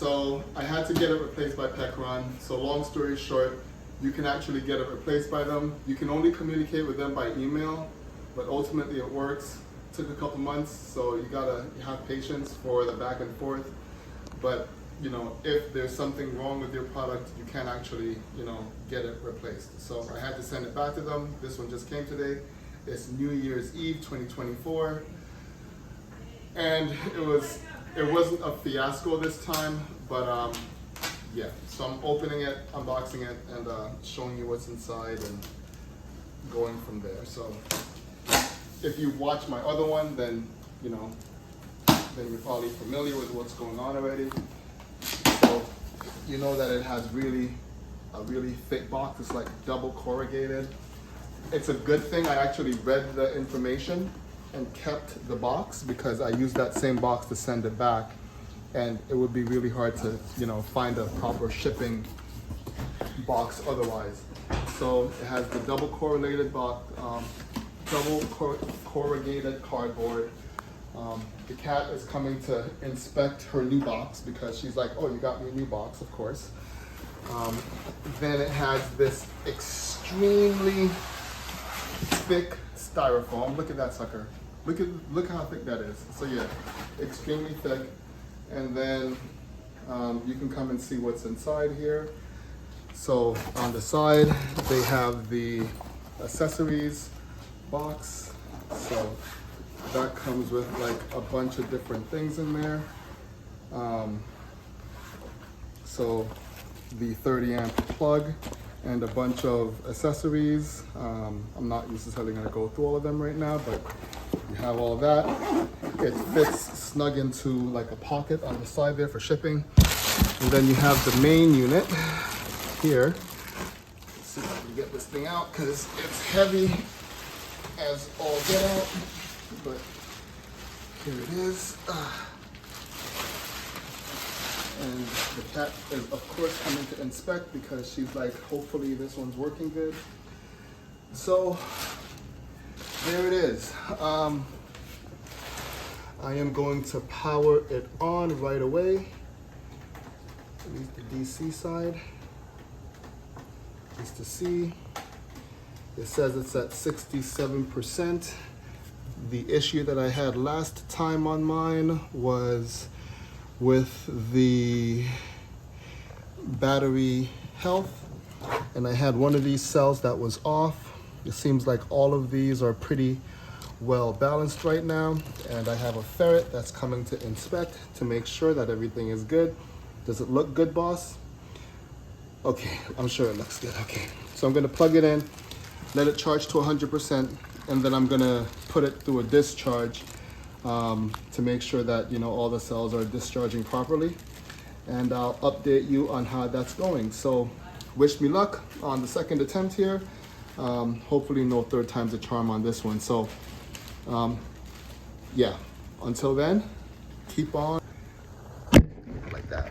So I had to get it replaced by Pecron. So long story short, you can actually get it replaced by them. You can only communicate with them by email, but ultimately it works. Took a couple months, so you gotta have patience for the back and forth. But you know, if there's something wrong with your product, you can actually, you know, get it replaced. So I had to send it back to them. This one just came today. It's New Year's Eve 2024. And it wasn't a fiasco this time, but yeah. So I'm opening it, unboxing it, and showing you what's inside and going from there. So if you watch my other one, then you know, then you're probably familiar with what's going on already. So you know that it has a really thick box. It's like double corrugated. It's a good thing I actually read the information and kept the box, because I used that same box to send it back, and it would be really hard to, you know, find a proper shipping box otherwise. So it has the double corrugated box, corrugated cardboard. The cat is coming to inspect her new box because she's like, oh, you got me a new box, of course. Then it has this extremely thick styrofoam. Look at that sucker. Look how thick that is. So yeah, extremely thick. And then you can come and see what's inside here. So on the side, they have the accessories box. So that comes with like a bunch of different things in there. So the 30 amp plug and a bunch of accessories. I'm not necessarily going to go through all of them right now, but you have all of that. It fits snug into like a pocket on the side there for shipping. And then you have the main unit here. Let's see if I can get this thing out because it's heavy as all get out. But here it is. And the cat is of course coming to inspect because she's like, hopefully this one's working good. So there it is. I am going to power it on right away. At least the DC side. Just to see. It says it's at 67%. The issue that I had last time on mine was with the battery health, and I had one of these cells that was off. It seems like all of these are pretty well balanced right now, and I have a ferret that's coming to inspect to make sure that everything is good. Does it look good, boss? Okay, I'm sure it looks good. Okay, so I'm gonna plug it in, let it charge to 100%, and then I'm gonna put it through a discharge to make sure that, you know, all the cells are discharging properly, and I'll update you on how that's going. So wish me luck on the second attempt here. Hopefully no third time's a charm on this one. So yeah, until then, keep on